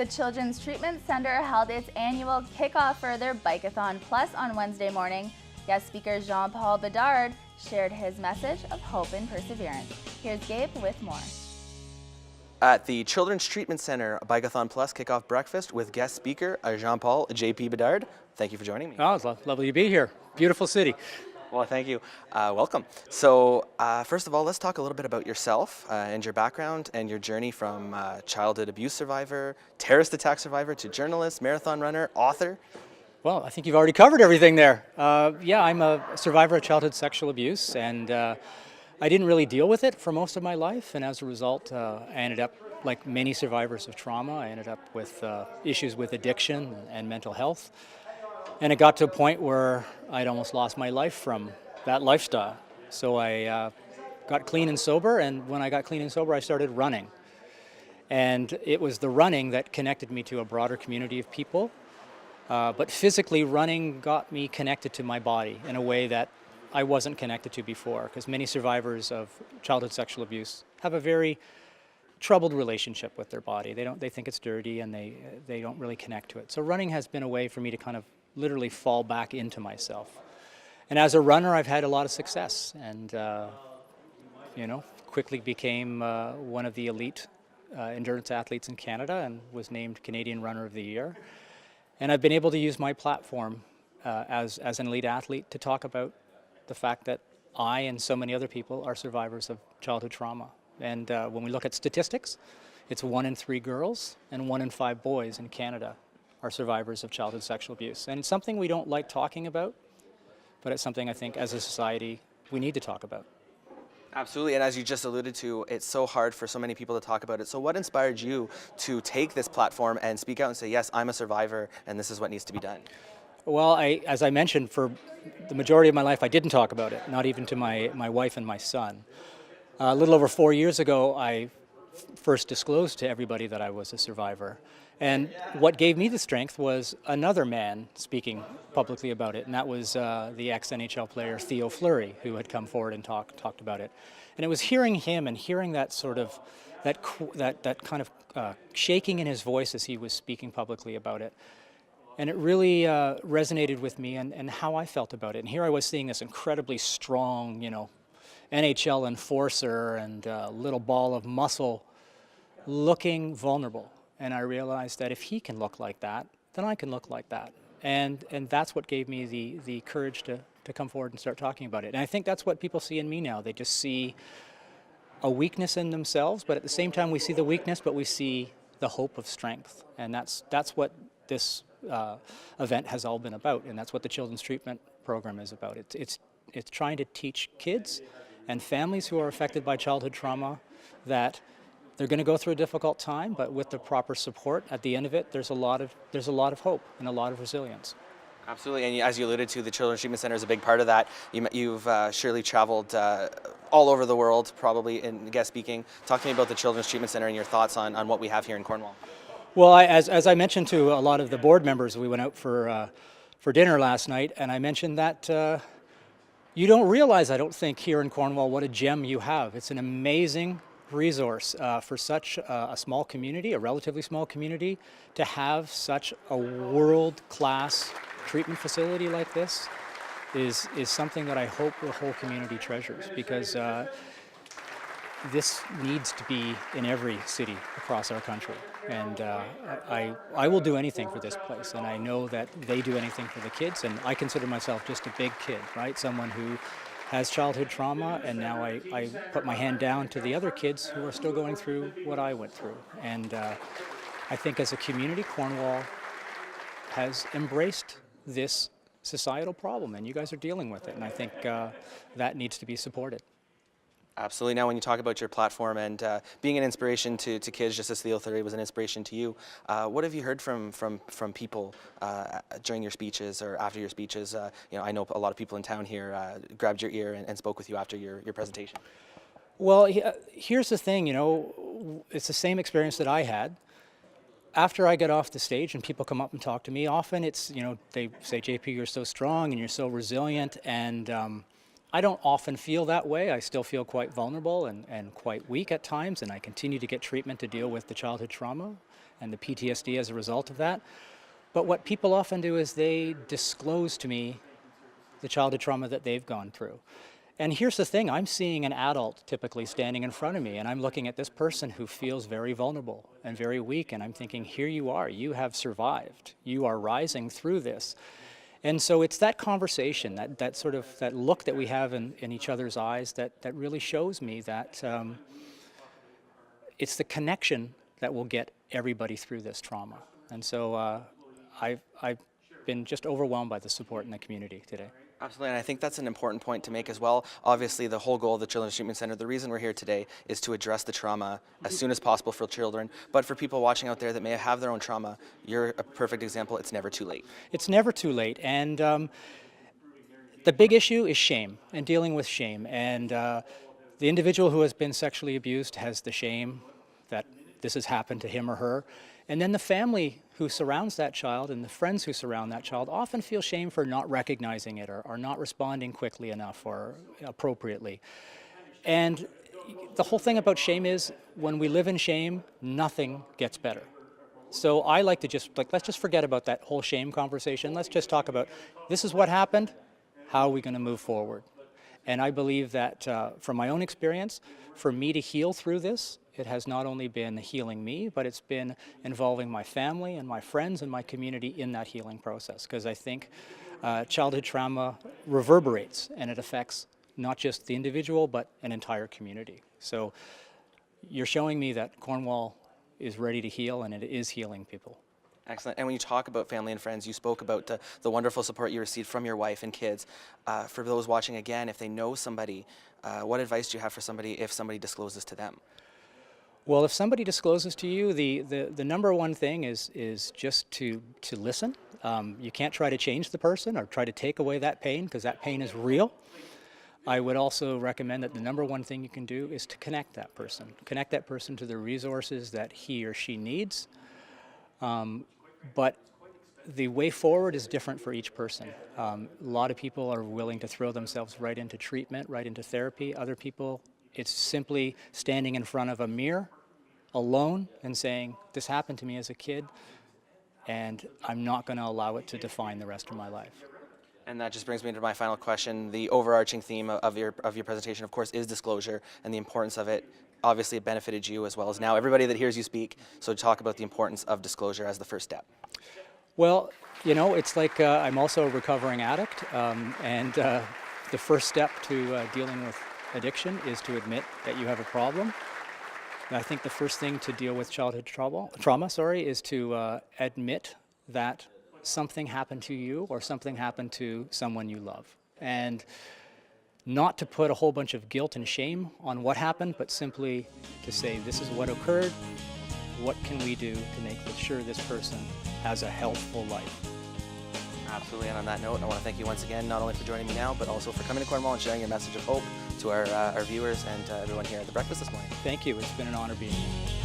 The Children's Treatment Center held its annual kickoff for their Bike-A-Thon Plus on Wednesday morning. Guest speaker Jean-Paul Bedard shared his message of hope and perseverance. Here's Gabe with more. At the Children's Treatment Center Bike-A-Thon Plus kickoff breakfast with guest speaker Jean-Paul JP Bedard. Thank you for joining me. Oh, it's lovely to be here. Beautiful city. Well, thank you. Welcome. So, first of all, let's talk a little bit about yourself and your background and your journey from childhood abuse survivor, terrorist attack survivor, to journalist, marathon runner, author. Well, I think you've already covered everything there. Yeah, I'm a survivor of childhood sexual abuse, and I didn't really deal with it for most of my life, and as a result, I ended up, like many survivors of trauma, I ended up with issues with addiction and mental health. And it got to a point where I'd almost lost my life from that lifestyle. So I got clean and sober, and when I got clean and sober, I started running. And it was the running that connected me to a broader community of people. But physically, running got me connected to my body in a way that I wasn't connected to before, because many survivors of childhood sexual abuse have a very troubled relationship with their body. They think it's dirty, and they don't really connect to it. So running has been a way for me to kind of literally fall back into myself. And as a runner, I've had a lot of success, and quickly became one of the elite endurance athletes in Canada and was named Canadian Runner of the Year. And I've been able to use my platform as an elite athlete to talk about the fact that I and so many other people are survivors of childhood trauma. And when we look at statistics, it's 1 in 3 girls and 1 in 5 boys in Canada are survivors of childhood sexual abuse. And it's something we don't like talking about, but it's something I think as a society we need to talk about. Absolutely, and as you just alluded to, it's so hard for so many people to talk about it. So what inspired you to take this platform and speak out and say, yes, I'm a survivor and this is what needs to be done? Well, as I mentioned, for the majority of my life I didn't talk about it, not even to my wife and my son. A little over 4 years ago, I first disclosed to everybody that I was a survivor. And what gave me the strength was another man speaking publicly about it, and that was the ex-NHL player Theo Fleury, who had come forward and talked about it. And it was hearing him and hearing that sort of that kind of shaking in his voice as he was speaking publicly about it. And it really resonated with me and how I felt about it. And here I was seeing this incredibly strong, NHL enforcer and little ball of muscle looking vulnerable. And I realized that if he can look like that, then I can look like that. And that's what gave me the courage to come forward and start talking about it. And I think that's what people see in me now. They just see a weakness in themselves, but at the same time we see the weakness, but we see the hope of strength. And that's what this event has all been about, and that's what the Children's Treatment Program is about. It's trying to teach kids and families who are affected by childhood trauma that they're going to go through a difficult time, but with the proper support at the end of it, there's a lot of hope and a lot of resilience. Absolutely, and as you alluded to, the Children's Treatment Center is a big part of that. You've surely traveled all over the world, probably in guest speaking. Talk to me about the Children's Treatment Center and your thoughts on what we have here in Cornwall. Well, as I mentioned to a lot of the board members, we went out for dinner last night, and I mentioned that you don't realize, I don't think, here in Cornwall what a gem you have. It's an amazing resource for such a small community, a relatively small community, to have such a world-class treatment facility like this is something that I hope the whole community treasures, because this needs to be in every city across our country. And I will do anything for this place, and I know that they do anything for the kids, and I consider myself just a big kid, right? Someone who has childhood trauma, and now I put my hand down to the other kids who are still going through what I went through. And I think as a community, Cornwall has embraced this societal problem, and you guys are dealing with it, and I think that needs to be supported. Absolutely. Now, when you talk about your platform and being an inspiration to kids, just as Theo Fleury was an inspiration to you, what have you heard from people during your speeches or after your speeches? I know a lot of people in town here grabbed your ear and spoke with you after your presentation. Well, here's the thing, it's the same experience that I had. After I get off the stage and people come up and talk to me, often it's, they say, JP, you're so strong and you're so resilient, and I don't often feel that way. I still feel quite vulnerable and quite weak at times, and I continue to get treatment to deal with the childhood trauma. and the PTSD as a result of that. But what people often do is they disclose to me the childhood trauma that they've gone through. And here's the thing, I'm seeing an adult typically standing in front of me, and I'm looking at this person who feels very vulnerable and very weak, and I'm thinking, here you are, you have survived, you are rising through this. And so it's that conversation, that sort of, that look that we have in each other's eyes that really shows me that it's the connection that will get everybody through this trauma. And so I've been just overwhelmed by the support in the community today. Absolutely, and I think that's an important point to make as well. Obviously, the whole goal of the Children's Treatment Center, the reason we're here today is to address the trauma as soon as possible for children. But for people watching out there that may have their own trauma, you're a perfect example. It's never too late. It's never too late, and the big issue is shame and dealing with shame. And the individual who has been sexually abused has the shame that this has happened to him or her. And then the family who surrounds that child and the friends who surround that child often feel shame for not recognizing it or not responding quickly enough or appropriately. And the whole thing about shame is when we live in shame, nothing gets better. So I like to let's just forget about that whole shame conversation. Let's just talk about, this is what happened, how are we going to move forward? And I believe that from my own experience, for me to heal through this, it has not only been healing me, but it's been involving my family and my friends and my community in that healing process. Because I think childhood trauma reverberates and it affects not just the individual, but an entire community. So you're showing me that Cornwall is ready to heal, and it is healing people. Excellent. And when you talk about family and friends, you spoke about the wonderful support you received from your wife and kids. For those watching again, if they know somebody, what advice do you have for somebody if somebody discloses to them? Well, if somebody discloses to you, the number one thing is just to listen. You can't try to change the person or try to take away that pain, because that pain is real. I would also recommend that the number one thing you can do is to connect that person. Connect that person to the resources that he or she needs. But the way forward is different for each person. A lot of people are willing to throw themselves right into treatment, right into therapy. Other people, it's simply standing in front of a mirror alone and saying, this happened to me as a kid, and I'm not going to allow it to define the rest of my life. And that just brings me to my final question. The overarching theme of your presentation, of course, is disclosure and the importance of it. Obviously, it benefited you as well as now everybody that hears you speak. So talk about the importance of disclosure as the first step. Well, you know, it's like I'm also a recovering addict, and the first step to dealing with addiction is to admit that you have a problem. And I think the first thing to deal with childhood trauma, is to admit that something happened to you or something happened to someone you love. And not to put a whole bunch of guilt and shame on what happened, but simply to say, this is what occurred, what can we do to make sure this person has a healthful life? Absolutely, and on that note, I want to thank you once again, not only for joining me now, but also for coming to Cornwall and sharing your message of hope to our viewers and everyone here at the breakfast this morning. Thank you, it's been an honor being here.